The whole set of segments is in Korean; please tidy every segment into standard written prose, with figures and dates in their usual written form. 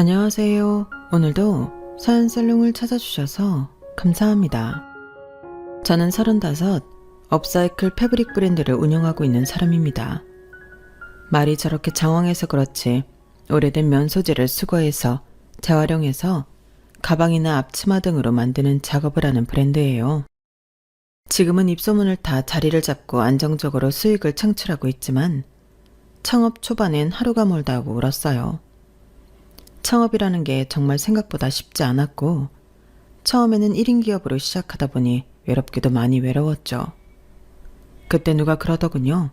안녕하세요. 오늘도 사연살롱을 찾아주셔서 감사합니다. 저는 35, 업사이클 패브릭 브랜드를 운영하고 있는 사람입니다. 말이 저렇게 장황해서 그렇지 오래된 면 소재를 수거해서 재활용해서 가방이나 앞치마 등으로 만드는 작업을 하는 브랜드예요. 지금은 입소문을 타 자리를 잡고 안정적으로 수익을 창출하고 있지만 창업 초반엔 하루가 멀다 하고 울었어요. 창업이라는 게 정말 생각보다 쉽지 않았고 처음에는 1인 기업으로 시작하다 보니 외롭기도 많이 외로웠죠. 그때 누가 그러더군요.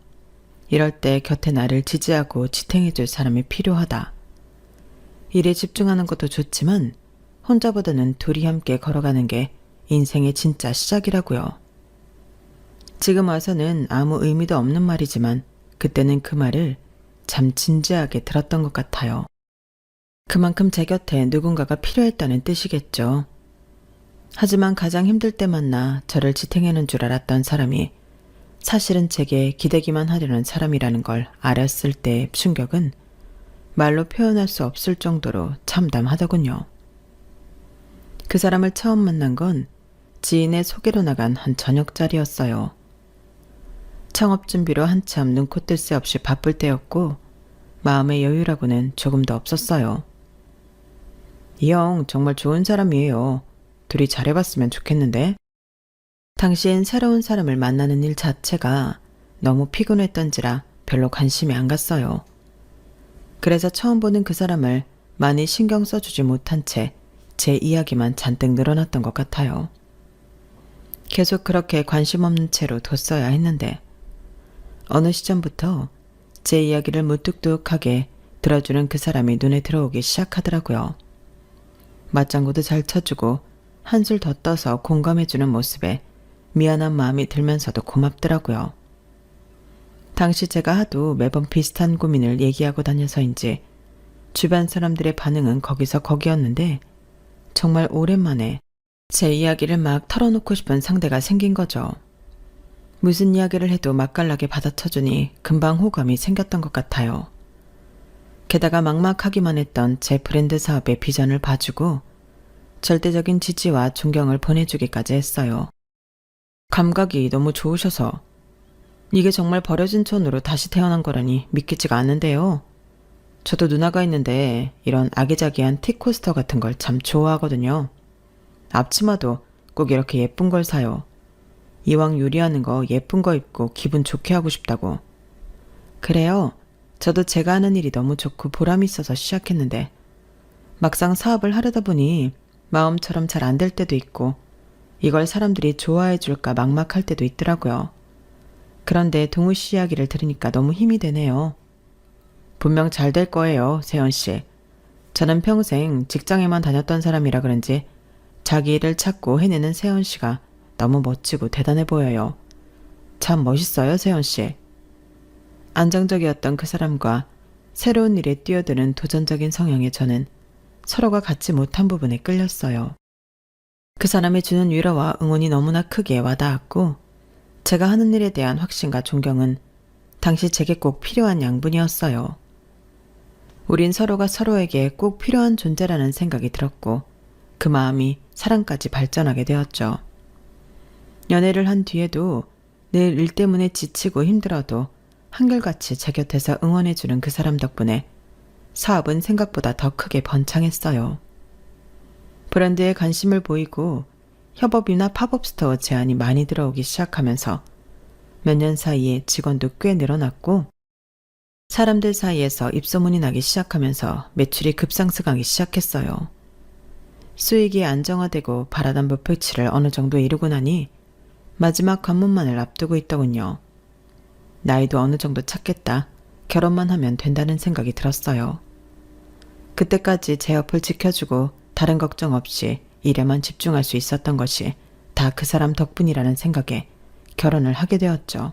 이럴 때 곁에 나를 지지하고 지탱해줄 사람이 필요하다. 일에 집중하는 것도 좋지만 혼자보다는 둘이 함께 걸어가는 게 인생의 진짜 시작이라고요. 지금 와서는 아무 의미도 없는 말이지만 그때는 그 말을 참 진지하게 들었던 것 같아요. 그만큼 제 곁에 누군가가 필요했다는 뜻이겠죠. 하지만 가장 힘들 때 만나 저를 지탱하는 줄 알았던 사람이 사실은 제게 기대기만 하려는 사람이라는 걸 알았을 때의 충격은 말로 표현할 수 없을 정도로 참담하더군요. 그 사람을 처음 만난 건 지인의 소개로 나간 한 저녁자리였어요. 창업 준비로 한참 눈코 뜰 새 없이 바쁠 때였고 마음의 여유라고는 조금도 없었어요. 이 형 정말 좋은 사람이에요. 둘이 잘해봤으면 좋겠는데. 당시엔 새로운 사람을 만나는 일 자체가 너무 피곤했던지라 별로 관심이 안 갔어요. 그래서 처음 보는 그 사람을 많이 신경 써주지 못한 채 제 이야기만 잔뜩 늘어났던 것 같아요. 계속 그렇게 관심 없는 채로 뒀어야 했는데 어느 시점부터 제 이야기를 무뚝뚝하게 들어주는 그 사람이 눈에 들어오기 시작하더라고요. 맞장구도 잘 쳐주고 한술 더 떠서 공감해주는 모습에 미안한 마음이 들면서도 고맙더라고요. 당시 제가 하도 매번 비슷한 고민을 얘기하고 다녀서인지 주변 사람들의 반응은 거기서 거기였는데 정말 오랜만에 제 이야기를 막 털어놓고 싶은 상대가 생긴 거죠. 무슨 이야기를 해도 맛깔나게 받아쳐주니 금방 호감이 생겼던 것 같아요. 게다가 막막하기만 했던 제 브랜드 사업의 비전을 봐주고 절대적인 지지와 존경을 보내주기까지 했어요. 감각이 너무 좋으셔서 이게 정말 버려진 천으로 다시 태어난 거라니 믿기지가 않는데요. 저도 누나가 있는데 이런 아기자기한 티코스터 같은 걸 참 좋아하거든요. 앞치마도 꼭 이렇게 예쁜 걸 사요. 이왕 요리하는 거 예쁜 거 입고 기분 좋게 하고 싶다고. 그래요. 저도 제가 하는 일이 너무 좋고 보람이 있어서 시작했는데 막상 사업을 하려다 보니 마음처럼 잘 안 될 때도 있고 이걸 사람들이 좋아해 줄까 막막할 때도 있더라고요. 그런데 동우 씨 이야기를 들으니까 너무 힘이 되네요. 분명 잘 될 거예요, 세연 씨. 저는 평생 직장에만 다녔던 사람이라 그런지 자기 일을 찾고 해내는 세연 씨가 너무 멋지고 대단해 보여요. 참 멋있어요, 세연 씨. 안정적이었던 그 사람과 새로운 일에 뛰어드는 도전적인 성향의 저는 서로가 갖지 못한 부분에 끌렸어요. 그 사람이 주는 위로와 응원이 너무나 크게 와닿았고 제가 하는 일에 대한 확신과 존경은 당시 제게 꼭 필요한 양분이었어요. 우린 서로가 서로에게 꼭 필요한 존재라는 생각이 들었고 그 마음이 사랑까지 발전하게 되었죠. 연애를 한 뒤에도 늘 일 때문에 지치고 힘들어도 한결같이 제 곁에서 응원해주는 그 사람 덕분에 사업은 생각보다 더 크게 번창했어요. 브랜드에 관심을 보이고 협업이나 팝업 스토어 제안이 많이 들어오기 시작하면서 몇 년 사이에 직원도 꽤 늘어났고 사람들 사이에서 입소문이 나기 시작하면서 매출이 급상승하기 시작했어요. 수익이 안정화되고 바라던 목표치를 어느 정도 이루고 나니 마지막 관문만을 앞두고 있더군요. 나이도 어느 정도 찼겠다. 결혼만 하면 된다는 생각이 들었어요. 그때까지 제 옆을 지켜주고 다른 걱정 없이 일에만 집중할 수 있었던 것이 다 그 사람 덕분이라는 생각에 결혼을 하게 되었죠.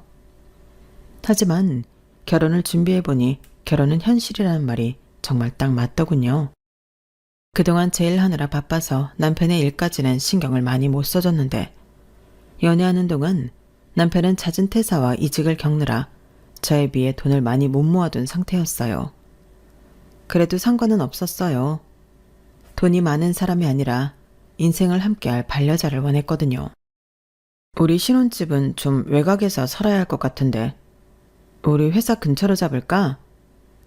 하지만 결혼을 준비해보니 결혼은 현실이라는 말이 정말 딱 맞더군요. 그동안 제 일 하느라 바빠서 남편의 일까지는 신경을 많이 못 써줬는데 연애하는 동안 남편은 잦은 퇴사와 이직을 겪느라 저에 비해 돈을 많이 못 모아둔 상태였어요. 그래도 상관은 없었어요. 돈이 많은 사람이 아니라 인생을 함께할 반려자를 원했거든요. 우리 신혼집은 좀 외곽에서 살아야 할 것 같은데 우리 회사 근처로 잡을까?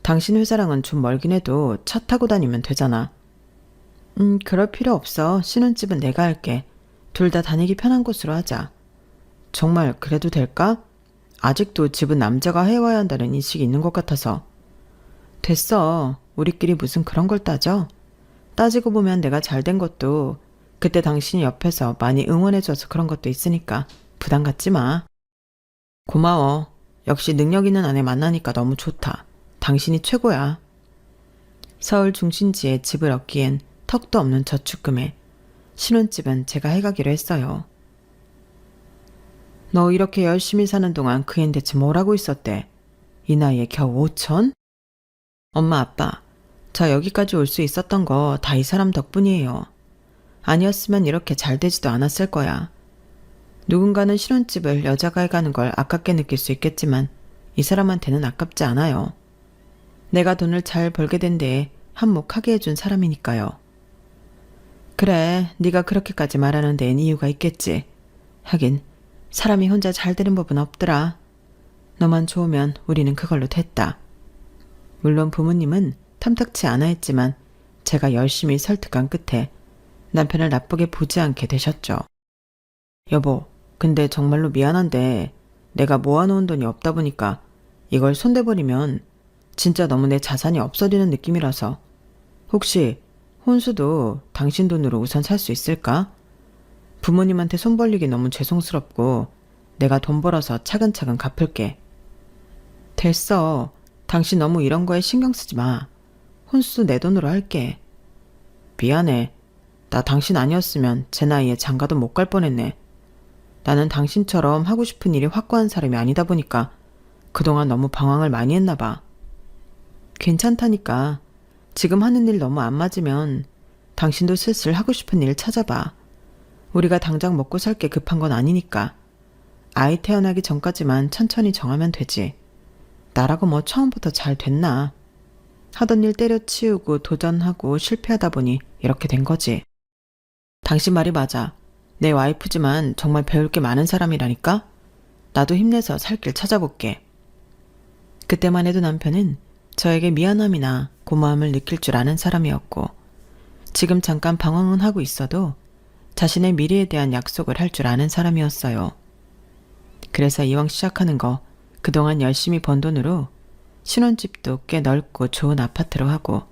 당신 회사랑은 좀 멀긴 해도 차 타고 다니면 되잖아. 그럴 필요 없어. 신혼집은 내가 할게. 둘 다 다니기 편한 곳으로 하자. 정말 그래도 될까? 아직도 집은 남자가 해와야 한다는 인식이 있는 것 같아서. 됐어. 우리끼리 무슨 그런 걸 따져? 따지고 보면 내가 잘 된 것도 그때 당신이 옆에서 많이 응원해줘서 그런 것도 있으니까 부담 갖지 마. 고마워. 역시 능력 있는 아내 만나니까 너무 좋다. 당신이 최고야. 서울 중심지에 집을 얻기엔 턱도 없는 저축금에 신혼집은 제가 해가기로 했어요. 너 이렇게 열심히 사는 동안 그 앤 대체 뭘 하고 있었대? 이 나이에 겨우 5천? 엄마 아빠, 저 여기까지 올 수 있었던 거 다 이 사람 덕분이에요. 아니었으면 이렇게 잘 되지도 않았을 거야. 누군가는 신혼집을 여자가 해가는 걸 아깝게 느낄 수 있겠지만 이 사람한테는 아깝지 않아요. 내가 돈을 잘 벌게 된 데에 한몫하게 해준 사람이니까요. 그래, 네가 그렇게까지 말하는 데엔 이유가 있겠지. 하긴 사람이 혼자 잘 되는 법은 없더라. 너만 좋으면 우리는 그걸로 됐다. 물론 부모님은 탐탁치 않아 했지만 제가 열심히 설득한 끝에 남편을 나쁘게 보지 않게 되셨죠. 여보, 근데 정말로 미안한데 내가 모아놓은 돈이 없다 보니까 이걸 손대버리면 진짜 너무 내 자산이 없어지는 느낌이라서 혹시 혼수도 당신 돈으로 우선 살 수 있을까? 부모님한테 손 벌리기 너무 죄송스럽고 내가 돈 벌어서 차근차근 갚을게. 됐어. 당신 너무 이런 거에 신경 쓰지 마. 혼수 내 돈으로 할게. 미안해. 나 당신 아니었으면 제 나이에 장가도 못 갈 뻔했네. 나는 당신처럼 하고 싶은 일이 확고한 사람이 아니다 보니까 그동안 너무 방황을 많이 했나 봐. 괜찮다니까. 지금 하는 일 너무 안 맞으면 당신도 슬슬 하고 싶은 일 찾아봐. 우리가 당장 먹고 살 게 급한 건 아니니까. 아이 태어나기 전까지만 천천히 정하면 되지. 나라고 뭐 처음부터 잘 됐나. 하던 일 때려치우고 도전하고 실패하다 보니 이렇게 된 거지. 당신 말이 맞아. 내 와이프지만 정말 배울 게 많은 사람이라니까? 나도 힘내서 살 길 찾아볼게. 그때만 해도 남편은 저에게 미안함이나 고마움을 느낄 줄 아는 사람이었고 지금 잠깐 방황은 하고 있어도 자신의 미래에 대한 약속을 할 줄 아는 사람이었어요. 그래서 이왕 시작하는 거 그동안 열심히 번 돈으로 신혼집도 꽤 넓고 좋은 아파트로 하고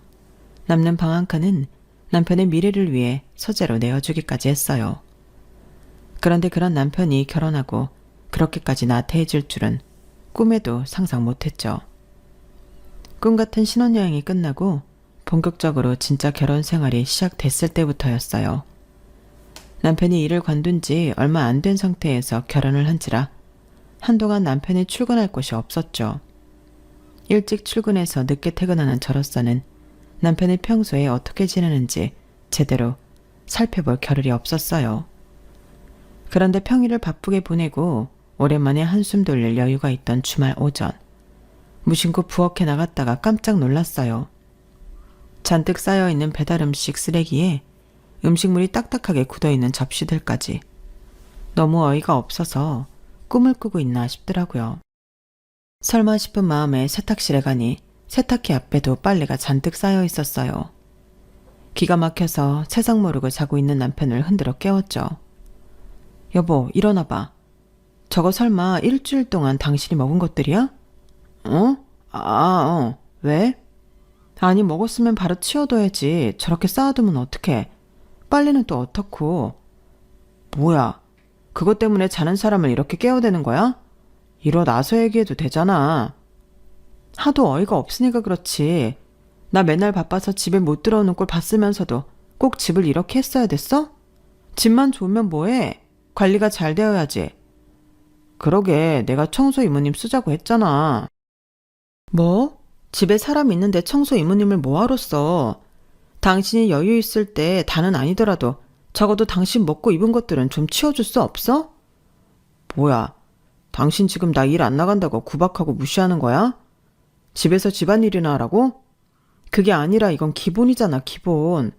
남는 방 한 칸은 남편의 미래를 위해 소재로 내어주기까지 했어요. 그런데 그런 남편이 결혼하고 그렇게까지 나태해질 줄은 꿈에도 상상 못했죠. 꿈 같은 신혼여행이 끝나고 본격적으로 진짜 결혼 생활이 시작됐을 때부터였어요. 남편이 일을 관둔 지 얼마 안 된 상태에서 결혼을 한지라 한동안 남편이 출근할 곳이 없었죠. 일찍 출근해서 늦게 퇴근하는 저로서는 남편이 평소에 어떻게 지내는지 제대로 살펴볼 겨를이 없었어요. 그런데 평일을 바쁘게 보내고 오랜만에 한숨 돌릴 여유가 있던 주말 오전 무심코 부엌에 나갔다가 깜짝 놀랐어요. 잔뜩 쌓여있는 배달음식 쓰레기에 음식물이 딱딱하게 굳어있는 접시들까지. 너무 어이가 없어서 꿈을 꾸고 있나 싶더라고요. 설마 싶은 마음에 세탁실에 가니 세탁기 앞에도 빨래가 잔뜩 쌓여 있었어요. 기가 막혀서 세상 모르고 자고 있는 남편을 흔들어 깨웠죠. 여보, 일어나봐. 저거 설마 일주일 동안 당신이 먹은 것들이야? 왜? 아니, 먹었으면 바로 치워둬야지. 저렇게 쌓아두면 어떡해. 빨래는 또 어떻고. 뭐야, 그것 때문에 자는 사람을 이렇게 깨워대는 거야? 일어나서 얘기해도 되잖아. 하도 어이가 없으니까 그렇지. 나 맨날 바빠서 집에 못 들어오는 꼴 봤으면서도 꼭 집을 이렇게 했어야 됐어? 집만 좋으면 뭐해? 관리가 잘 되어야지. 그러게, 내가 청소 이모님 쓰자고 했잖아. 뭐? 집에 사람 있는데 청소 이모님을 뭐하러 써? 당신이 여유 있을 때 다는 아니더라도 적어도 당신 먹고 입은 것들은 좀 치워줄 수 없어? 뭐야, 당신 지금 나 일 안 나간다고 구박하고 무시하는 거야? 집에서 집안일이나 하라고? 그게 아니라 이건 기본이잖아, 기본.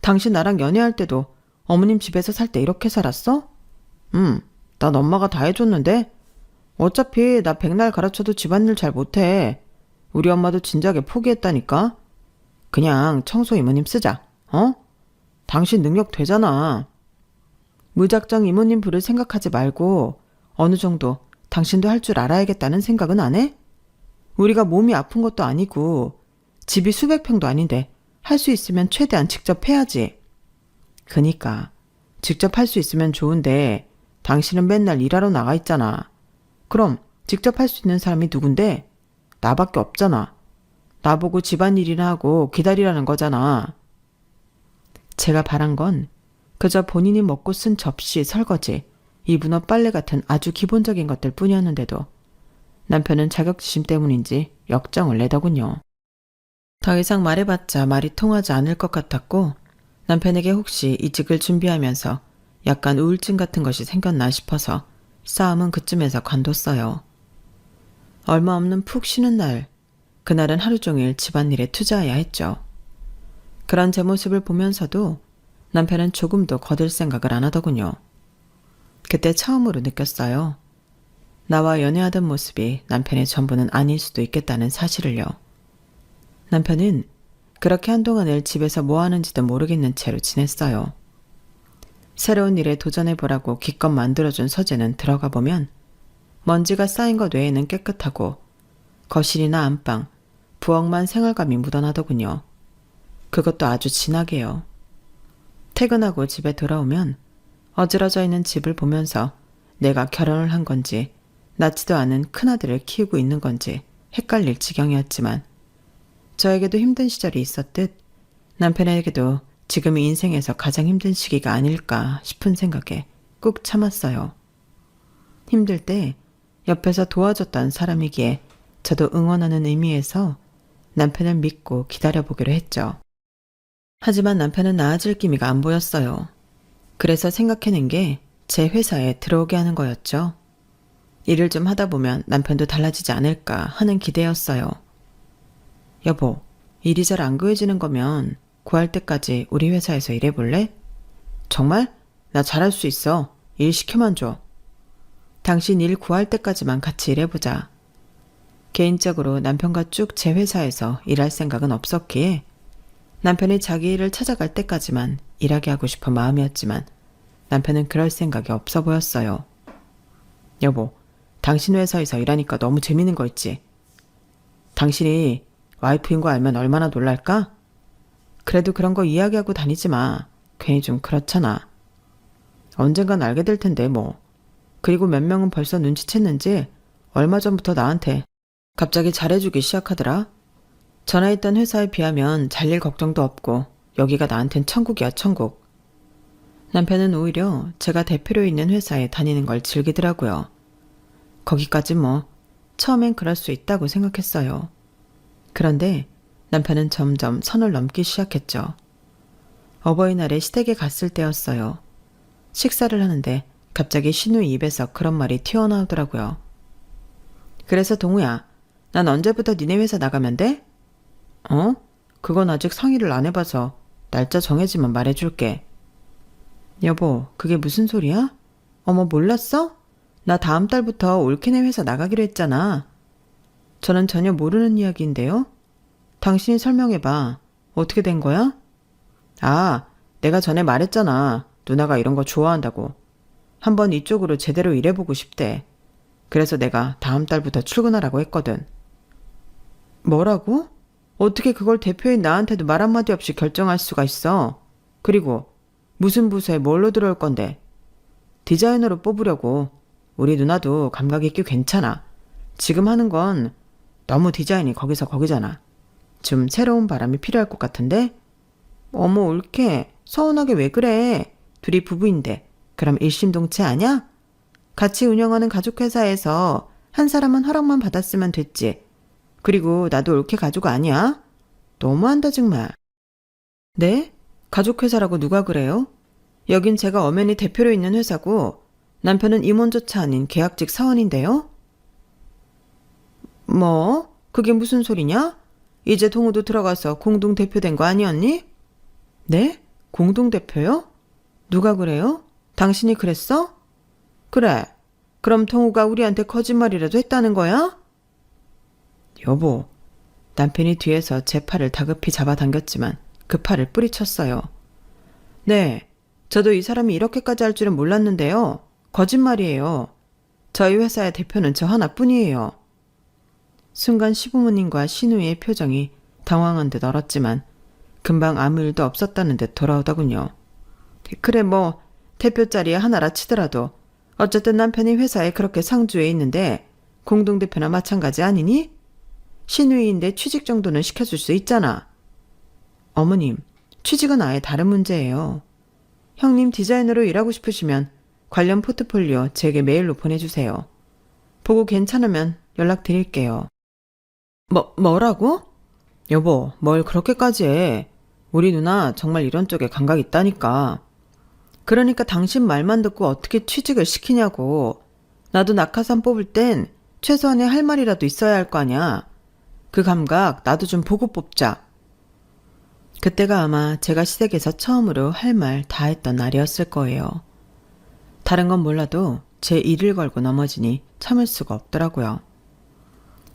당신 나랑 연애할 때도 어머님 집에서 살 때 이렇게 살았어? 난 엄마가 다 해줬는데? 어차피 나 백날 가르쳐도 집안일 잘 못해. 우리 엄마도 진작에 포기했다니까? 그냥 청소 이모님 쓰자, 어? 당신 능력 되잖아. 무작정 이모님 부를 생각하지 말고 어느 정도 당신도 할 줄 알아야겠다는 생각은 안 해? 우리가 몸이 아픈 것도 아니고 집이 수백 평도 아닌데 할 수 있으면 최대한 직접 해야지. 그니까 직접 할 수 있으면 좋은데 당신은 맨날 일하러 나가 있잖아. 그럼 직접 할 수 있는 사람이 누군데? 나밖에 없잖아. 나보고 집안일이나 하고 기다리라는 거잖아. 제가 바란 건 그저 본인이 먹고 쓴 접시, 설거지, 이분업 빨래 같은 아주 기본적인 것들 뿐이었는데도 남편은 자격지심 때문인지 역정을 내더군요. 더 이상 말해봤자 말이 통하지 않을 것 같았고 남편에게 혹시 이직을 준비하면서 약간 우울증 같은 것이 생겼나 싶어서 싸움은 그쯤에서 관뒀어요. 얼마 없는 푹 쉬는 날, 그날은 하루 종일 집안일에 투자해야 했죠. 그런 제 모습을 보면서도 남편은 조금도 거들 생각을 안 하더군요. 그때 처음으로 느꼈어요. 나와 연애하던 모습이 남편의 전부는 아닐 수도 있겠다는 사실을요. 남편은 그렇게 한동안을 집에서 뭐 하는지도 모르겠는 채로 지냈어요. 새로운 일에 도전해보라고 기껏 만들어준 서재는 들어가 보면 먼지가 쌓인 것 외에는 깨끗하고 거실이나 안방, 부엌만 생활감이 묻어나더군요. 그것도 아주 진하게요. 퇴근하고 집에 돌아오면 어지러져 있는 집을 보면서 내가 결혼을 한 건지 낳지도 않은 큰아들을 키우고 있는 건지 헷갈릴 지경이었지만 저에게도 힘든 시절이 있었듯 남편에게도 지금이 인생에서 가장 힘든 시기가 아닐까 싶은 생각에 꾹 참았어요. 힘들 때 옆에서 도와줬던 사람이기에 저도 응원하는 의미에서 남편을 믿고 기다려보기로 했죠. 하지만 남편은 나아질 기미가 안 보였어요. 그래서 생각해낸 게 제 회사에 들어오게 하는 거였죠. 일을 좀 하다 보면 남편도 달라지지 않을까 하는 기대였어요. 여보, 일이 잘 안 구해지는 거면 구할 때까지 우리 회사에서 일해볼래? 정말? 나 잘할 수 있어. 일 시켜만 줘. 당신 일 구할 때까지만 같이 일해보자. 개인적으로 남편과 쭉 제 회사에서 일할 생각은 없었기에 남편이 자기 일을 찾아갈 때까지만 일하게 하고 싶은 마음이었지만 남편은 그럴 생각이 없어 보였어요. 여보, 당신 회사에서 일하니까 너무 재밌는 거 있지? 당신이 와이프인 거 알면 얼마나 놀랄까? 그래도 그런 거 이야기하고 다니지 마. 괜히 좀 그렇잖아. 언젠간 알게 될 텐데 뭐. 그리고 몇 명은 벌써 눈치챘는지 얼마 전부터 나한테 갑자기 잘해주기 시작하더라. 전에 있던 회사에 비하면 잘릴 걱정도 없고 여기가 나한텐 천국이야, 천국. 남편은 오히려 제가 대표로 있는 회사에 다니는 걸 즐기더라고요. 거기까지 뭐 처음엔 그럴 수 있다고 생각했어요. 그런데 남편은 점점 선을 넘기 시작했죠. 어버이날에 시댁에 갔을 때였어요. 식사를 하는데 갑자기 신우의 입에서 그런 말이 튀어나오더라고요. 그래서 동우야, 난 언제부터 니네 회사 나가면 돼? 어? 그건 아직 상의를 안 해봐서 날짜 정해지면 말해줄게. 여보, 그게 무슨 소리야? 어머, 몰랐어? 나 다음 달부터 올케네 회사 나가기로 했잖아. 저는 전혀 모르는 이야기인데요. 당신이 설명해봐. 어떻게 된 거야? 아, 내가 전에 말했잖아. 누나가 이런 거 좋아한다고. 한번 이쪽으로 제대로 일해보고 싶대. 그래서 내가 다음 달부터 출근하라고 했거든. 뭐라고? 어떻게 그걸 대표인 나한테도 말 한마디 없이 결정할 수가 있어? 그리고 무슨 부서에 뭘로 들어올 건데? 디자이너로 뽑으려고. 우리 누나도 감각이 꽤 괜찮아. 지금 하는 건 너무 디자인이 거기서 거기잖아. 좀 새로운 바람이 필요할 것 같은데? 어머, 올케. 서운하게 왜 그래? 둘이 부부인데 그럼 일심동체 아냐? 같이 운영하는 가족회사에서 한 사람은 허락만 받았으면 됐지. 그리고 나도 올케 가족 아니야? 너무한다 정말. 네? 가족회사라고 누가 그래요? 여긴 제가 엄연히 대표로 있는 회사고 남편은 임원조차 아닌 계약직 사원인데요? 뭐? 그게 무슨 소리냐? 이제 동우도 들어가서 공동대표 된 거 아니었니? 네? 공동대표요? 누가 그래요? 당신이 그랬어? 그래. 그럼 동우가 우리한테 거짓말이라도 했다는 거야? 여보, 남편이 뒤에서 제 팔을 다급히 잡아당겼지만 그 팔을 뿌리쳤어요. 네, 저도 이 사람이 이렇게까지 할 줄은 몰랐는데요. 거짓말이에요. 저희 회사의 대표는 저 하나뿐이에요. 순간 시부모님과 시누이의 표정이 당황한 듯 얼었지만 금방 아무 일도 없었다는 듯 돌아오더군요. 그래 뭐 대표 자리에 하나라 치더라도 어쨌든 남편이 회사에 그렇게 상주해 있는데 공동대표나 마찬가지 아니니? 시누이인데 취직 정도는 시켜줄 수 있잖아. 어머님, 취직은 아예 다른 문제예요. 형님 디자이너로 일하고 싶으시면 관련 포트폴리오 제게 메일로 보내주세요. 보고 괜찮으면 연락드릴게요. 뭐라고? 여보, 뭘 그렇게까지 해. 우리 누나 정말 이런 쪽에 감각 있다니까. 그러니까 당신 말만 듣고 어떻게 취직을 시키냐고. 나도 낙하산 뽑을 땐 최소한의 할 말이라도 있어야 할 거 아냐. 그 감각 나도 좀 보고 뽑자. 그때가 아마 제가 시댁에서 처음으로 할 말 다 했던 날이었을 거예요. 다른 건 몰라도 제 일을 걸고 넘어지니 참을 수가 없더라고요.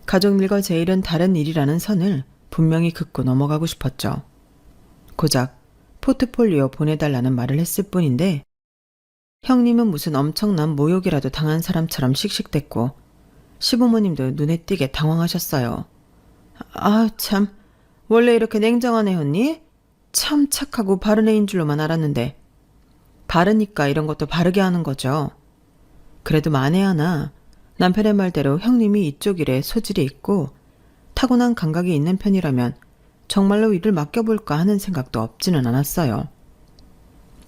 가족 일과 제 일은 다른 일이라는 선을 분명히 긋고 넘어가고 싶었죠. 고작 포트폴리오 보내달라는 말을 했을 뿐인데 형님은 무슨 엄청난 모욕이라도 당한 사람처럼 씩씩댔고 시부모님도 눈에 띄게 당황하셨어요. 아 참, 원래 이렇게 냉정한 애였니? 참 착하고 바른 애인 줄로만 알았는데. 바르니까 이런 것도 바르게 하는 거죠. 그래도 만에 하나 남편의 말대로 형님이 이쪽 일에 소질이 있고 타고난 감각이 있는 편이라면 정말로 일을 맡겨볼까 하는 생각도 없지는 않았어요.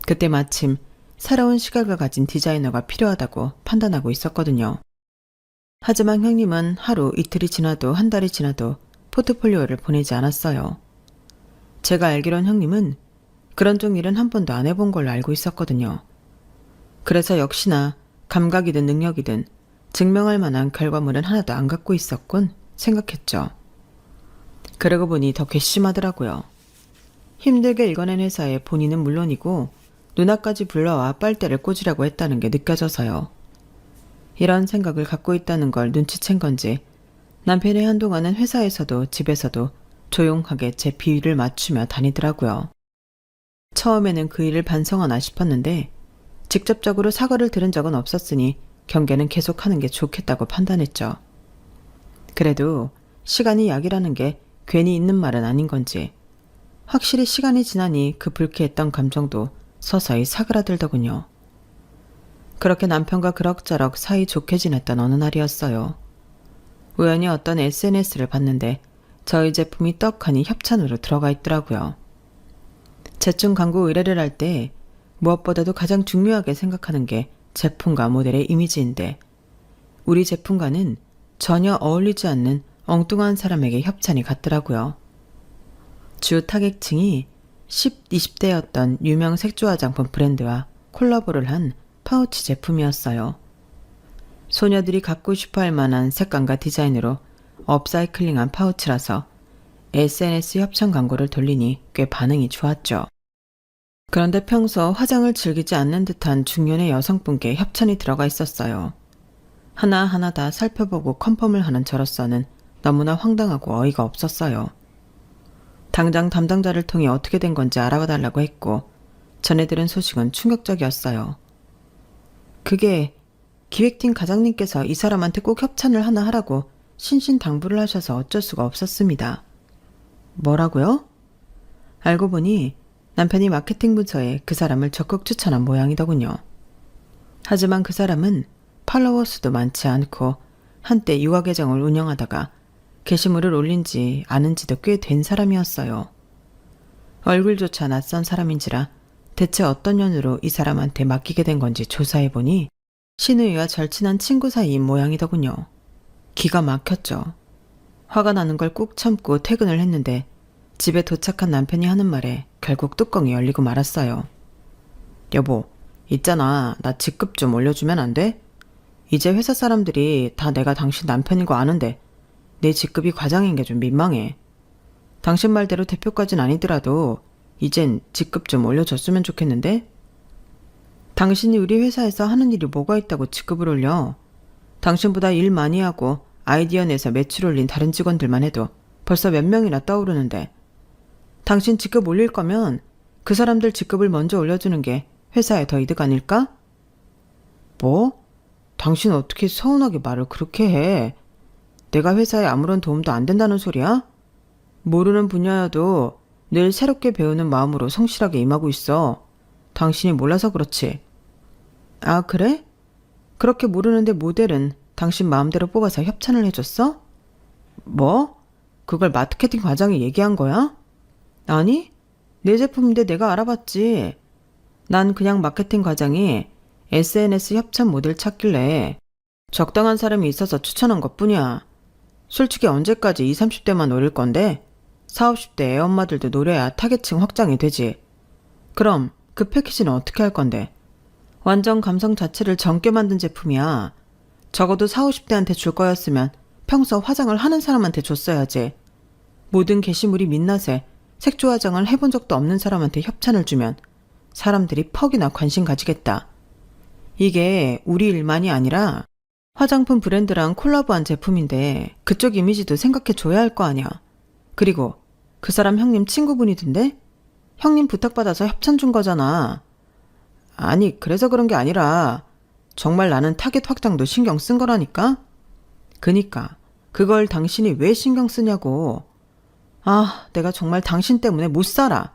그때 마침 새로운 시각을 가진 디자이너가 필요하다고 판단하고 있었거든요. 하지만 형님은 하루 이틀이 지나도 한 달이 지나도 포트폴리오를 보내지 않았어요. 제가 알기론 형님은 그런 쪽 일은 한 번도 안 해본 걸로 알고 있었거든요. 그래서 역시나 감각이든 능력이든 증명할 만한 결과물은 하나도 안 갖고 있었군 생각했죠. 그러고 보니 더 괘씸하더라고요. 힘들게 읽어낸 회사에 본인은 물론이고 누나까지 불러와 빨대를 꽂으려고 했다는 게 느껴져서요. 이런 생각을 갖고 있다는 걸 눈치챈 건지 남편이 한동안은 회사에서도 집에서도 조용하게 제 비위를 맞추며 다니더라고요. 처음에는 그 일을 반성하나 싶었는데 직접적으로 사과를 들은 적은 없었으니 경계는 계속하는 게 좋겠다고 판단했죠. 그래도 시간이 약이라는 게 괜히 있는 말은 아닌 건지 확실히 시간이 지나니 그 불쾌했던 감정도 서서히 사그라들더군요. 그렇게 남편과 그럭저럭 사이 좋게 지냈던 어느 날이었어요. 우연히 어떤 SNS를 봤는데 저희 제품이 떡하니 협찬으로 들어가 있더라고요. 제품 광고 의뢰를 할 때 무엇보다도 가장 중요하게 생각하는 게 제품과 모델의 이미지인데 우리 제품과는 전혀 어울리지 않는 엉뚱한 사람에게 협찬이 갔더라고요. 주 타겟층이 10, 20대였던 유명 색조 화장품 브랜드와 콜라보를 한 파우치 제품이었어요. 소녀들이 갖고 싶어 할 만한 색감과 디자인으로 업사이클링한 파우치라서 SNS 협찬 광고를 돌리니 꽤 반응이 좋았죠. 그런데 평소 화장을 즐기지 않는 듯한 중년의 여성분께 협찬이 들어가 있었어요. 하나하나 다 살펴보고 컨펌을 하는 저로서는 너무나 황당하고 어이가 없었어요. 당장 담당자를 통해 어떻게 된 건지 알아봐 달라고 했고 전해 들은 소식은 충격적이었어요. 그게 기획팀 과장님께서 이 사람한테 꼭 협찬을 하나 하라고 신신당부를 하셔서 어쩔 수가 없었습니다. 뭐라고요? 알고 보니 남편이 마케팅 부서에 그 사람을 적극 추천한 모양이더군요. 하지만 그 사람은 팔로워 수도 많지 않고 한때 유아 계정을 운영하다가 게시물을 올린 지 않은 지도 꽤 된 사람이었어요. 얼굴조차 낯선 사람인지라 대체 어떤 연유로 이 사람한테 맡기게 된 건지 조사해보니 시누이와 절친한 친구 사이인 모양이더군요. 기가 막혔죠. 화가 나는 걸 꾹 참고 퇴근을 했는데 집에 도착한 남편이 하는 말에 결국 뚜껑이 열리고 말았어요. 여보, 있잖아. 나 직급 좀 올려주면 안 돼? 이제 회사 사람들이 다 내가 당신 남편인 거 아는데 내 직급이 과장인 게 좀 민망해. 당신 말대로 대표까진 아니더라도 이젠 직급 좀 올려줬으면 좋겠는데? 당신이 우리 회사에서 하는 일이 뭐가 있다고 직급을 올려? 당신보다 일 많이 하고 아이디어 내서 매출 올린 다른 직원들만 해도 벌써 몇 명이나 떠오르는데, 당신 직급 올릴 거면 그 사람들 직급을 먼저 올려주는 게 회사에 더 이득 아닐까? 뭐? 당신 어떻게 서운하게 말을 그렇게 해? 내가 회사에 아무런 도움도 안 된다는 소리야? 모르는 분야여도 늘 새롭게 배우는 마음으로 성실하게 임하고 있어. 당신이 몰라서 그렇지. 아, 그래? 그렇게 모르는데 모델은 당신 마음대로 뽑아서 협찬을 해줬어? 뭐? 그걸 마케팅 과장이 얘기한 거야? 아니, 내 제품인데 내가 알아봤지. 난 그냥 마케팅 과장이 SNS 협찬 모델 찾길래 적당한 사람이 있어서 추천한 것뿐이야. 솔직히 언제까지 20, 30대만 노릴 건데 40, 50대 애 엄마들도 노려야 타겟층 확장이 되지. 그럼 그 패키지는 어떻게 할 건데? 완전 감성 자체를 젊게 만든 제품이야. 적어도 40, 50대한테 줄 거였으면 평소 화장을 하는 사람한테 줬어야지. 모든 게시물이 민낯에 색조 화장을 해본 적도 없는 사람한테 협찬을 주면 사람들이 퍽이나 관심 가지겠다. 이게 우리 일만이 아니라 화장품 브랜드랑 콜라보한 제품인데 그쪽 이미지도 생각해 줘야 할 거 아니야. 그리고 그 사람 형님 친구분이던데? 형님 부탁받아서 협찬 준 거잖아. 아니, 그래서 그런 게 아니라 정말 나는 타겟 확장도 신경 쓴 거라니까? 그니까 그걸 당신이 왜 신경 쓰냐고. 아, 내가 정말 당신 때문에 못 살아.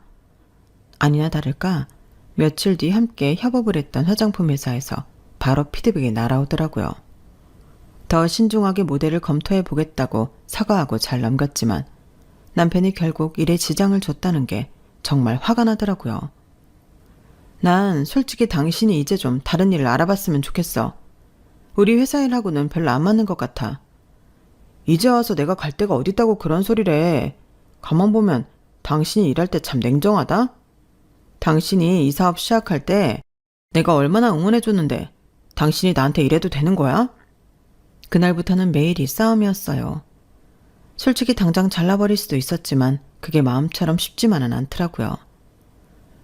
아니나 다를까 며칠 뒤 함께 협업을 했던 화장품 회사에서 바로 피드백이 날아오더라고요. 더 신중하게 모델을 검토해 보겠다고 사과하고 잘 넘겼지만 남편이 결국 일에 지장을 줬다는 게 정말 화가 나더라고요. 난 솔직히 당신이 이제 좀 다른 일을 알아봤으면 좋겠어. 우리 회사 일하고는 별로 안 맞는 것 같아. 이제 와서 내가 갈 데가 어딨다고 그런 소리를 해. 가만 보면 당신이 일할 때 참 냉정하다? 당신이 이 사업 시작할 때 내가 얼마나 응원해줬는데 당신이 나한테 이래도 되는 거야? 그날부터는 매일이 싸움이었어요. 솔직히 당장 잘라버릴 수도 있었지만 그게 마음처럼 쉽지만은 않더라고요.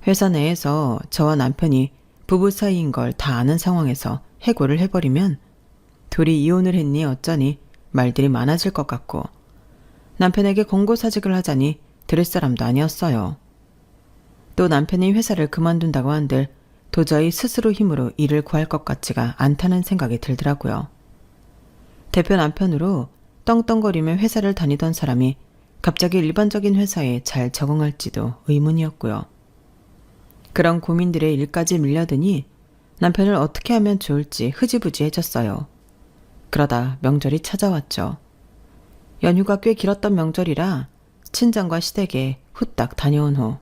회사 내에서 저와 남편이 부부 사이인 걸 다 아는 상황에서 해고를 해버리면 둘이 이혼을 했니 어쩌니 말들이 많아질 것 같고 남편에게 권고사직을 하자니 들을 사람도 아니었어요. 또 남편이 회사를 그만둔다고 한들 도저히 스스로 힘으로 일을 구할 것 같지가 않다는 생각이 들더라고요. 대표 남편으로 떵떵거리며 회사를 다니던 사람이 갑자기 일반적인 회사에 잘 적응할지도 의문이었고요. 그런 고민들에 일까지 밀려드니 남편을 어떻게 하면 좋을지 흐지부지해졌어요. 그러다 명절이 찾아왔죠. 연휴가 꽤 길었던 명절이라 친정과 시댁에 후딱 다녀온 후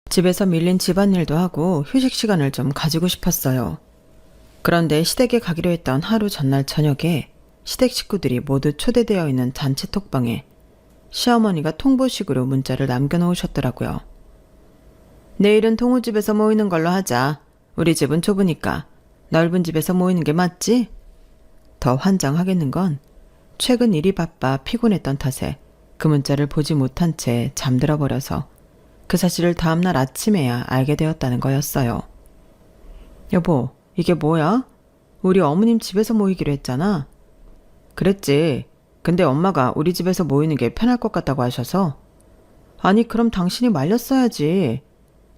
집에서 밀린 집안일도 하고 휴식 시간을 좀 가지고 싶었어요. 그런데 시댁에 가기로 했던 하루 전날 저녁에 시댁 식구들이 모두 초대되어 있는 단체 톡방에 시어머니가 통보식으로 문자를 남겨놓으셨더라고요. 내일은 동우집에서 모이는 걸로 하자. 우리 집은 좁으니까 넓은 집에서 모이는 게 맞지? 더 환장하겠는 건 최근 일이 바빠 피곤했던 탓에 그 문자를 보지 못한 채 잠들어 버려서 그 사실을 다음날 아침에야 알게 되었다는 거였어요. 여보, 이게 뭐야? 우리 어머님 집에서 모이기로 했잖아. 그랬지. 근데 엄마가 우리 집에서 모이는 게 편할 것 같다고 하셔서. 아니, 그럼 당신이 말렸어야지.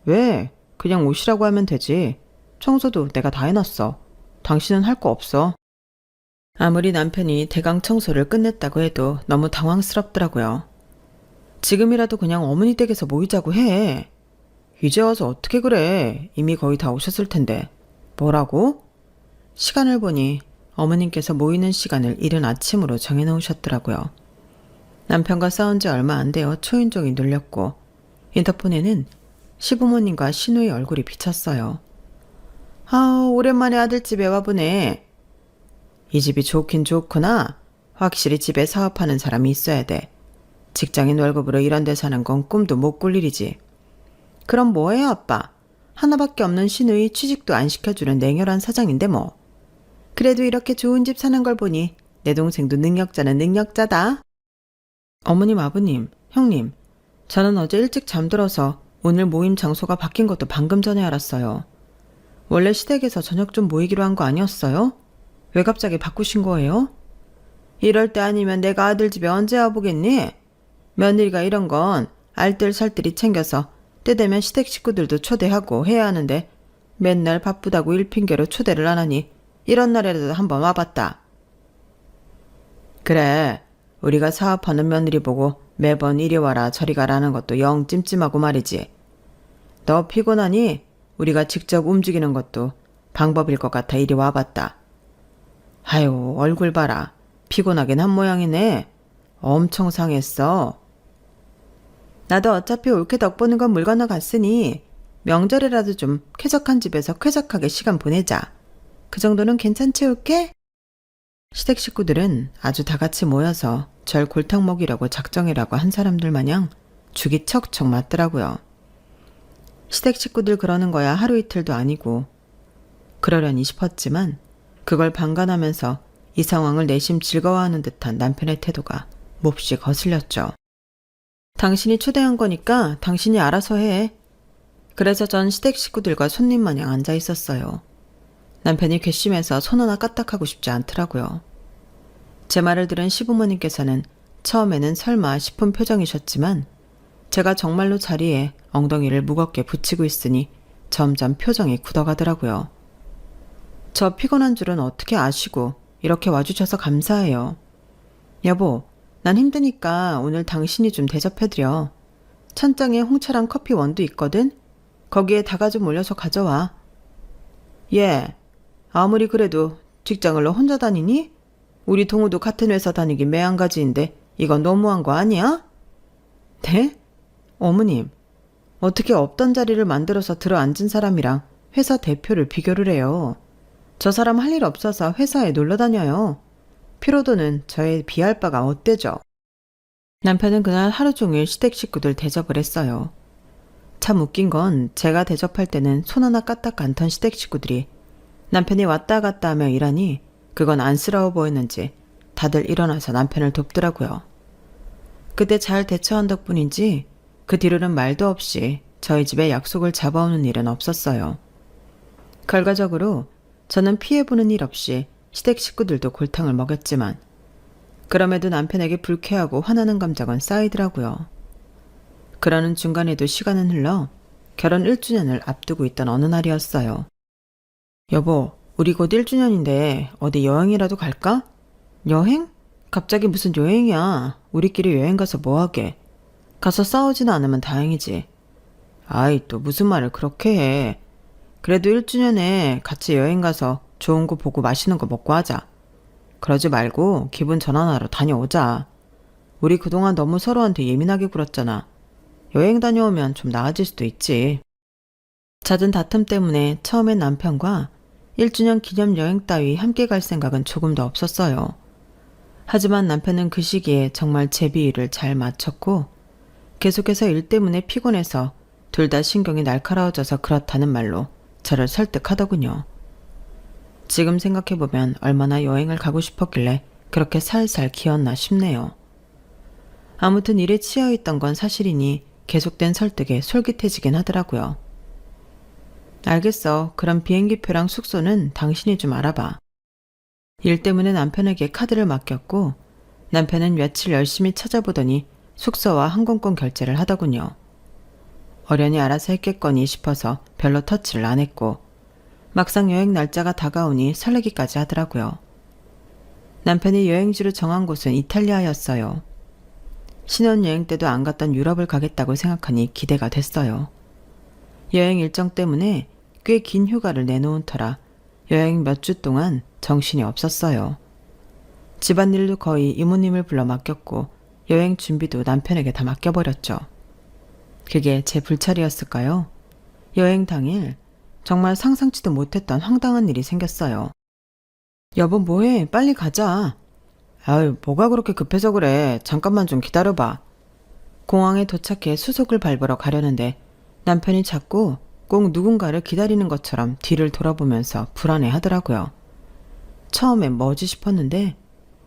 왜? 그냥 오시라고 하면 되지. 청소도 내가 다 해놨어. 당신은 할 거 없어. 아무리 남편이 대강 청소를 끝냈다고 해도 너무 당황스럽더라고요. 지금이라도 그냥 어머니 댁에서 모이자고 해. 이제 와서 어떻게 그래. 이미 거의 다 오셨을 텐데. 뭐라고? 시간을 보니 어머님께서 모이는 시간을 이른 아침으로 정해놓으셨더라고요. 남편과 싸운 지 얼마 안 되어 초인종이 눌렸고 인터폰에는 시부모님과 시누이 얼굴이 비쳤어요. 아, 오랜만에 아들집에 와보네. 이 집이 좋긴 좋구나. 확실히 집에 사업하는 사람이 있어야 돼. 직장인 월급으로 이런 데 사는 건 꿈도 못 꿀 일이지. 그럼 뭐해요, 아빠? 하나밖에 없는 시누이 취직도 안 시켜주는 냉혈한 사장인데 뭐. 그래도 이렇게 좋은 집 사는 걸 보니 내 동생도 능력자는 능력자다. 어머님, 아버님, 형님, 저는 어제 일찍 잠들어서 오늘 모임 장소가 바뀐 것도 방금 전에 알았어요. 원래 시댁에서 저녁 좀 모이기로 한 거 아니었어요? 왜 갑자기 바꾸신 거예요? 이럴 때 아니면 내가 아들 집에 언제 와보겠니? 며느리가 이런 건 알뜰살뜰히 챙겨서 때 되면 시댁 식구들도 초대하고 해야 하는데 맨날 바쁘다고 일 핑계로 초대를 안 하니 이런 날에라도 한번 와봤다. 그래, 우리가 사업하는 며느리 보고 매번 이리 와라 저리 가라는 것도 영 찜찜하고 말이지. 너 피곤하니 우리가 직접 움직이는 것도 방법일 것 같아 이리 와봤다. 아유, 얼굴 봐라. 피곤하긴 한 모양이네. 엄청 상했어. 나도 어차피 올케 덕보는 건 물 건너 갔으니 명절이라도 좀 쾌적한 집에서 쾌적하게 시간 보내자. 그 정도는 괜찮지 올케? 시댁 식구들은 아주 다 같이 모여서 절 골탕 먹이려고 작정이라고 한 사람들 마냥 죽이 척척 맞더라고요. 시댁 식구들 그러는 거야 하루 이틀도 아니고. 그러려니 싶었지만 그걸 방관하면서 이 상황을 내심 즐거워하는 듯한 남편의 태도가 몹시 거슬렸죠. 당신이 초대한 거니까 당신이 알아서 해. 그래서 전 시댁 식구들과 손님 마냥 앉아 있었어요. 남편이 괘씸해서 손 하나 까딱하고 싶지 않더라고요. 제 말을 들은 시부모님께서는 처음에는 설마 싶은 표정이셨지만 제가 정말로 자리에 엉덩이를 무겁게 붙이고 있으니 점점 표정이 굳어가더라고요. 저 피곤한 줄은 어떻게 아시고 이렇게 와주셔서 감사해요. 여보, 난 힘드니까 오늘 당신이 좀 대접해드려. 찬장에 홍차랑 커피 원두 있거든? 거기에 다가 좀 올려서 가져와. 예, 아무리 그래도 직장을 너 혼자 다니니? 우리 동우도 같은 회사 다니기 매한가지인데 이건 너무한 거 아니야? 네? 어머님, 어떻게 없던 자리를 만들어서 들어앉은 사람이랑 회사 대표를 비교를 해요. 저 사람 할 일 없어서 회사에 놀러 다녀요. 피로도는 저에 비할 바가 어때죠? 남편은 그날 하루 종일 시댁 식구들 대접을 했어요. 참 웃긴 건 제가 대접할 때는 손 하나 까딱 않던 시댁 식구들이 남편이 왔다 갔다 하며 일하니 그건 안쓰러워 보였는지 다들 일어나서 남편을 돕더라고요. 그때 잘 대처한 덕분인지 그 뒤로는 말도 없이 저희 집에 약속을 잡아오는 일은 없었어요. 결과적으로 저는 피해보는 일 없이 시댁 식구들도 골탕을 먹였지만 그럼에도 남편에게 불쾌하고 화나는 감정은 쌓이더라고요. 그러는 중간에도 시간은 흘러 결혼 1주년을 앞두고 있던 어느 날이었어요. 여보, 우리 곧 1주년인데 어디 여행이라도 갈까? 여행? 갑자기 무슨 여행이야. 우리끼리 여행 가서 뭐하게. 가서 싸우지는 않으면 다행이지. 아이, 또 무슨 말을 그렇게 해. 그래도 1주년에 같이 여행 가서 좋은 거 보고 맛있는 거 먹고 하자. 그러지 말고 기분 전환하러 다녀오자. 우리 그동안 너무 서로한테 예민하게 굴었잖아. 여행 다녀오면 좀 나아질 수도 있지. 잦은 다툼 때문에 처음엔 남편과 1주년 기념 여행 따위 함께 갈 생각은 조금도 없었어요. 하지만 남편은 그 시기에 정말 제 비위를 잘 맞췄고 계속해서 일 때문에 피곤해서 둘 다 신경이 날카로워져서 그렇다는 말로 저를 설득하더군요. 지금 생각해보면 얼마나 여행을 가고 싶었길래 그렇게 살살 기었나 싶네요. 아무튼 일에 치여있던 건 사실이니 계속된 설득에 솔깃해지긴 하더라고요. 알겠어. 그럼 비행기표랑 숙소는 당신이 좀 알아봐. 일 때문에 남편에게 카드를 맡겼고 남편은 며칠 열심히 찾아보더니 숙소와 항공권 결제를 하더군요. 어련히 알아서 했겠거니 싶어서 별로 터치를 안 했고 막상 여행 날짜가 다가오니 설레기까지 하더라고요. 남편이 여행지로 정한 곳은 이탈리아였어요. 신혼여행 때도 안 갔던 유럽을 가겠다고 생각하니 기대가 됐어요. 여행 일정 때문에 꽤 긴 휴가를 내놓은 터라 여행 몇 주 동안 정신이 없었어요. 집안일도 거의 이모님을 불러 맡겼고 여행 준비도 남편에게 다 맡겨버렸죠. 그게 제 불찰이었을까요? 여행 당일 정말 상상치도 못했던 황당한 일이 생겼어요. 여보 뭐해? 빨리 가자. 아유, 뭐가 그렇게 급해서 그래. 잠깐만 좀 기다려봐. 공항에 도착해 수속을 밟으러 가려는데 남편이 자꾸 꼭 누군가를 기다리는 것처럼 뒤를 돌아보면서 불안해 하더라고요. 처음엔 뭐지 싶었는데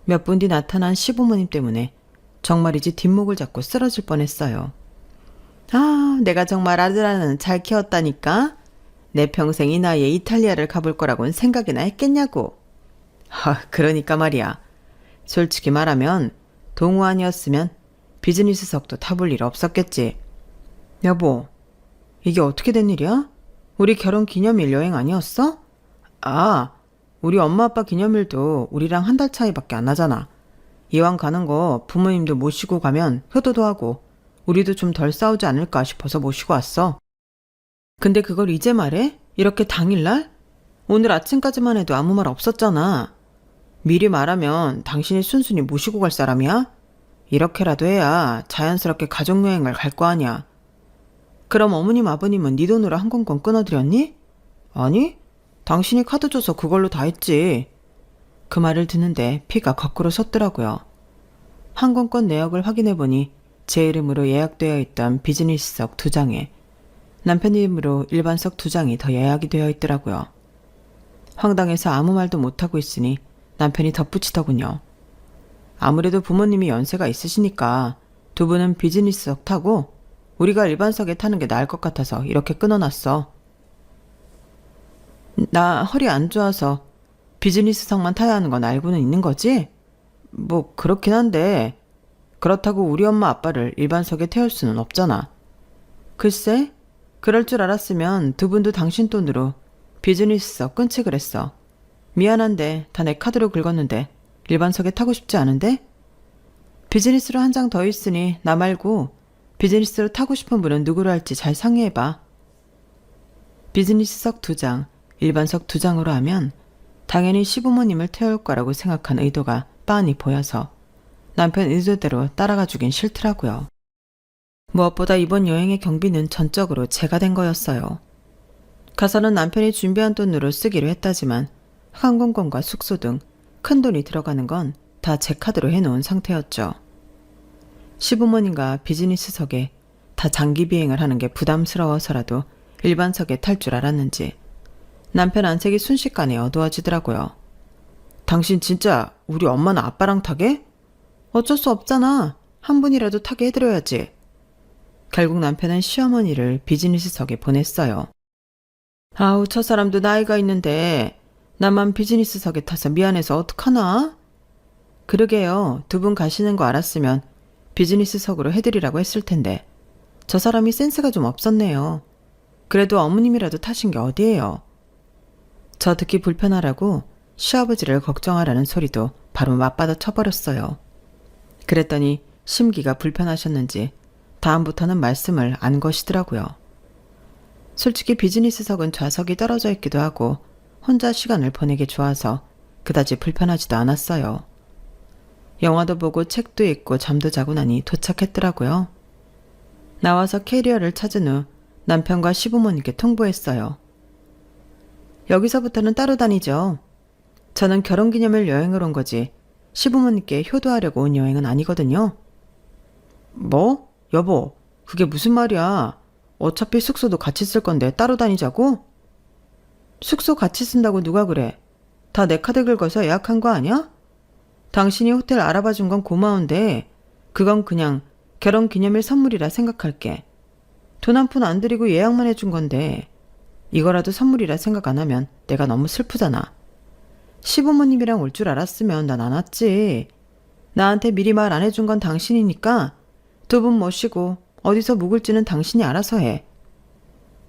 몇 분 뒤 나타난 시부모님 때문에 정말이지 뒷목을 잡고 쓰러질 뻔했어요. 아, 내가 정말 아들 하나는 잘 키웠다니까. 내 평생 이 나이에 이탈리아를 가볼 거라고는 생각이나 했겠냐고. 그러니까 말이야. 솔직히 말하면 동우 아니었으면 비즈니스석도 타볼 일 없었겠지. 여보, 이게 어떻게 된 일이야? 우리 결혼 기념일 여행 아니었어? 아, 우리 엄마 아빠 기념일도 우리랑 한 달 차이밖에 안 나잖아. 이왕 가는 거 부모님도 모시고 가면 효도도 하고 우리도 좀 덜 싸우지 않을까 싶어서 모시고 왔어. 근데 그걸 이제 말해? 이렇게 당일날? 오늘 아침까지만 해도 아무 말 없었잖아. 미리 말하면 당신이 순순히 모시고 갈 사람이야? 이렇게라도 해야 자연스럽게 가족여행을 갈 거 아니야. 그럼 어머님 아버님은 네 돈으로 항공권 끊어드렸니? 아니, 당신이 카드 줘서 그걸로 다 했지. 그 말을 듣는데 피가 거꾸로 섰더라고요. 항공권 내역을 확인해보니 제 이름으로 예약되어 있던 비즈니스석 2장에 남편 이름으로 일반석 2장이 더 예약이 되어 있더라고요. 황당해서 아무 말도 못하고 있으니 남편이 덧붙이더군요. 아무래도 부모님이 연세가 있으시니까 두 분은 비즈니스석 타고 우리가 일반석에 타는 게 나을 것 같아서 이렇게 끊어놨어. 나 허리 안 좋아서 비즈니스석만 타야 하는 건 알고는 있는 거지? 뭐 그렇긴 한데 그렇다고 우리 엄마 아빠를 일반석에 태울 수는 없잖아. 글쎄, 그럴 줄 알았으면 두 분도 당신 돈으로 비즈니스석 끊지 그랬어. 미안한데 다 내 카드로 긁었는데 일반석에 타고 싶지 않은데? 비즈니스로 한 장 더 있으니 나 말고 비즈니스로 타고 싶은 분은 누구로 할지 잘 상의해봐. 비즈니스석 2장, 일반석 2장으로 하면 당연히 시부모님을 태울 거라고 생각한 의도가 빤히 보여서 남편 의도대로 따라가 주긴 싫더라고요. 무엇보다 이번 여행의 경비는 전적으로 제가 된 거였어요. 가서는 남편이 준비한 돈으로 쓰기로 했다지만 항공권과 숙소 등 큰 돈이 들어가는 건 다 제 카드로 해놓은 상태였죠. 시부모님과 비즈니스석에 다 장기 비행을 하는 게 부담스러워서라도 일반석에 탈 줄 알았는지 남편 안색이 순식간에 어두워지더라고요. 당신 진짜 우리 엄마나 아빠랑 타게? 어쩔 수 없잖아. 한 분이라도 타게 해드려야지. 결국 남편은 시어머니를 비즈니스석에 보냈어요. 아우, 저 사람도 나이가 있는데 나만 비즈니스석에 타서 미안해서 어떡하나? 그러게요. 두 분 가시는 거 알았으면 비즈니스석으로 해드리라고 했을 텐데 저 사람이 센스가 좀 없었네요. 그래도 어머님이라도 타신 게 어디예요? 저 듣기 불편하라고 시아버지를 걱정하라는 소리도 바로 맞받아 쳐버렸어요. 그랬더니 심기가 불편하셨는지 다음부터는 말씀을 안 거시더라고요. 솔직히 비즈니스석은 좌석이 떨어져 있기도 하고 혼자 시간을 보내기 좋아서 그다지 불편하지도 않았어요. 영화도 보고 책도 읽고 잠도 자고 나니 도착했더라고요. 나와서 캐리어를 찾은 후 남편과 시부모님께 통보했어요. 여기서부터는 따로 다니죠. 저는 결혼기념일 여행을 온 거지 시부모님께 효도하려고 온 여행은 아니거든요. 뭐? 여보, 그게 무슨 말이야? 어차피 숙소도 같이 쓸 건데 따로 다니자고? 숙소 같이 쓴다고 누가 그래? 다 내 카드 긁어서 예약한 거 아니야? 당신이 호텔 알아봐 준 건 고마운데 그건 그냥 결혼기념일 선물이라 생각할게. 돈 한 푼 안 들이고 예약만 해준 건데 이거라도 선물이라 생각 안 하면 내가 너무 슬프잖아. 시부모님이랑 올 줄 알았으면 난 안 왔지. 나한테 미리 말 안 해준 건 당신이니까 두 분 모시고 어디서 묵을지는 당신이 알아서 해.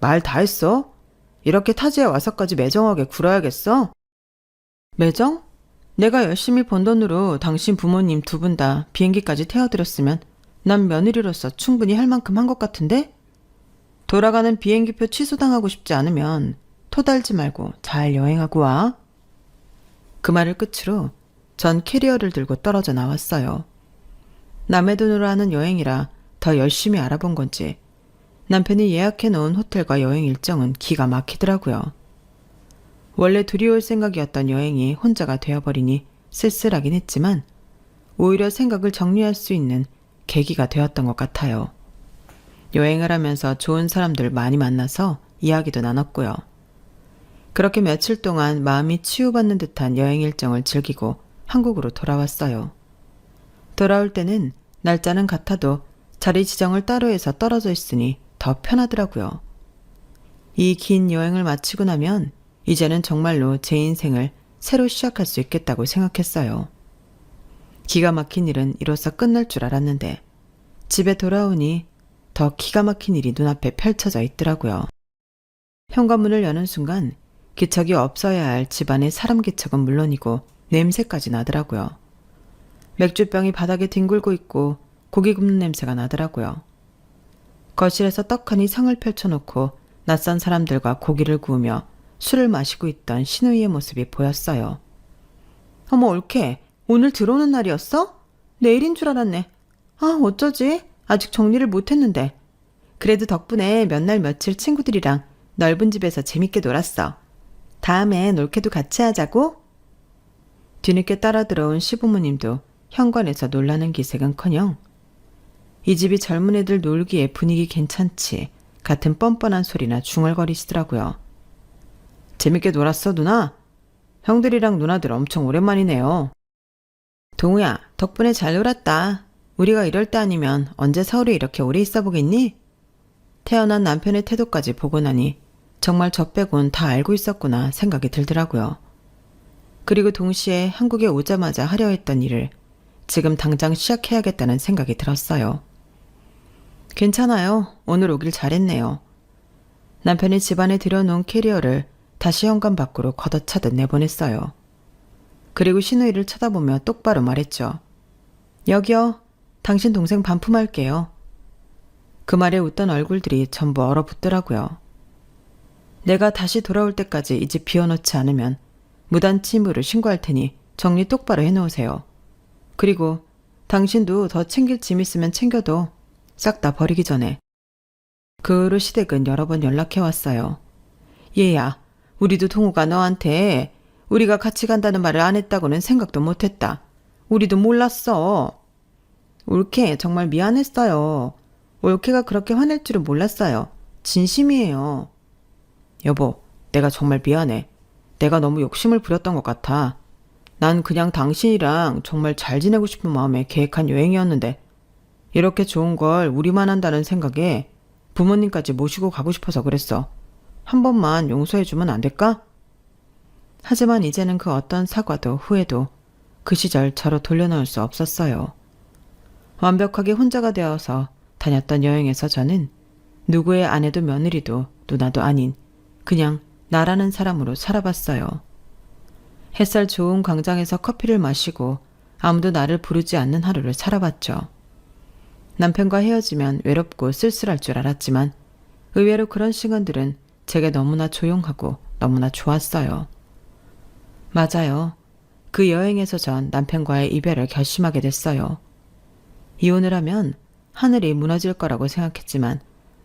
말 다 했어? 이렇게 타지에 와서까지 매정하게 굴어야겠어? 매정? 내가 열심히 번 돈으로 당신 부모님 두 분 다 비행기까지 태워드렸으면 난 며느리로서 충분히 할 만큼 한 것 같은데? 돌아가는 비행기표 취소당하고 싶지 않으면 토달지 말고 잘 여행하고 와. 그 말을 끝으로 전 캐리어를 들고 떨어져 나왔어요. 남의 돈으로 하는 여행이라 더 열심히 알아본 건지 남편이 예약해 놓은 호텔과 여행 일정은 기가 막히더라고요. 원래 둘이 올 생각이었던 여행이 혼자가 되어버리니 쓸쓸하긴 했지만 오히려 생각을 정리할 수 있는 계기가 되었던 것 같아요. 여행을 하면서 좋은 사람들 많이 만나서 이야기도 나눴고요. 그렇게 며칠 동안 마음이 치유받는 듯한 여행 일정을 즐기고 한국으로 돌아왔어요. 돌아올 때는 날짜는 같아도 자리 지정을 따로 해서 떨어져 있으니 더 편하더라고요. 이 긴 여행을 마치고 나면 이제는 정말로 제 인생을 새로 시작할 수 있겠다고 생각했어요. 기가 막힌 일은 이로써 끝날 줄 알았는데 집에 돌아오니 더 기가 막힌 일이 눈앞에 펼쳐져 있더라고요. 현관문을 여는 순간 기척이 없어야 할 집안의 사람 기척은 물론이고 냄새까지 나더라고요. 맥주병이 바닥에 뒹굴고 있고 고기 굽는 냄새가 나더라고요. 거실에서 떡하니 상을 펼쳐놓고 낯선 사람들과 고기를 구우며 술을 마시고 있던 신우이의 모습이 보였어요. 어머 올케, 오늘 들어오는 날이었어? 내일인 줄 알았네. 아 어쩌지? 아직 정리를 못했는데. 그래도 덕분에 몇 날 며칠 친구들이랑 넓은 집에서 재밌게 놀았어. 다음엔 올케도 같이 하자고? 뒤늦게 따라 들어온 시부모님도 현관에서 놀라는 기색은커녕 이 집이 젊은 애들 놀기에 분위기 괜찮지 같은 뻔뻔한 소리나 중얼거리시더라고요. 재밌게 놀았어 누나? 형들이랑 누나들 엄청 오랜만이네요. 동우야, 덕분에 잘 놀았다. 우리가 이럴 때 아니면 언제 서울에 이렇게 오래 있어 보겠니? 태어난 남편의 태도까지 보고 나니 정말 저 빼곤 다 알고 있었구나 생각이 들더라고요. 그리고 동시에 한국에 오자마자 하려 했던 일을 지금 당장 시작해야겠다는 생각이 들었어요. 괜찮아요. 오늘 오길 잘했네요. 남편이 집안에 들여놓은 캐리어를 다시 현관 밖으로 걷어차듯 내보냈어요. 그리고 신우이를 쳐다보며 똑바로 말했죠. 여기요. 당신 동생 반품할게요. 그 말에 웃던 얼굴들이 전부 얼어붙더라고요. 내가 다시 돌아올 때까지 이 집 비워놓지 않으면 무단 침입으로 신고할 테니 정리 똑바로 해놓으세요. 그리고 당신도 더 챙길 짐 있으면 챙겨도 싹 다 버리기 전에. 그 후로 시댁은 여러 번 연락해왔어요. 얘야, 우리도 동우가 너한테 우리가 같이 간다는 말을 안 했다고는 생각도 못했다. 우리도 몰랐어. 올케 정말 미안했어요. 올케가 그렇게 화낼 줄은 몰랐어요. 진심이에요. 여보, 내가 정말 미안해. 내가 너무 욕심을 부렸던 것 같아. 난 그냥 당신이랑 정말 잘 지내고 싶은 마음에 계획한 여행이었는데 이렇게 좋은 걸 우리만 한다는 생각에 부모님까지 모시고 가고 싶어서 그랬어. 한 번만 용서해주면 안 될까? 하지만 이제는 그 어떤 사과도 후회도 그 시절 저로 돌려놓을 수 없었어요. 완벽하게 혼자가 되어서 다녔던 여행에서 저는 누구의 아내도 며느리도 누나도 아닌 그냥 나라는 사람으로 살아봤어요. 햇살 좋은 광장에서 커피를 마시고 아무도 나를 부르지 않는 하루를 살아봤죠. 남편과 헤어지면 외롭고 쓸쓸할 줄 알았지만 의외로 그런 시간들은 제게 너무나 조용하고 너무나 좋았어요. 맞아요. 그 여행에서 전 남편과의 이별을 결심하게 됐어요. 이혼을 하면 하늘이 무너질 거라고 생각했지만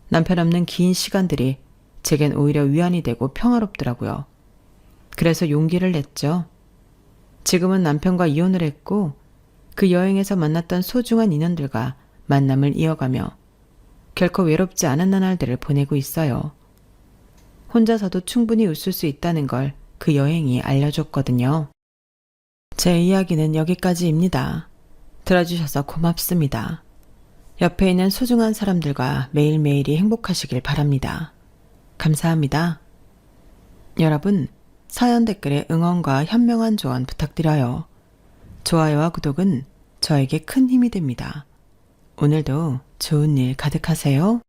남편 없는 긴 시간들이 제겐 오히려 위안이 되고 평화롭더라고요. 그래서 용기를 냈죠. 지금은 남편과 이혼을 했고 그 여행에서 만났던 소중한 인연들과 만남을 이어가며 결코 외롭지 않은 나날들을 보내고 있어요. 혼자서도 충분히 웃을 수 있다는 걸 그 여행이 알려줬거든요. 제 이야기는 여기까지입니다. 들어주셔서 고맙습니다. 옆에 있는 소중한 사람들과 매일매일이 행복하시길 바랍니다. 감사합니다. 여러분, 사연 댓글에 응원과 현명한 조언 부탁드려요. 좋아요와 구독은 저에게 큰 힘이 됩니다. 오늘도 좋은 일 가득하세요.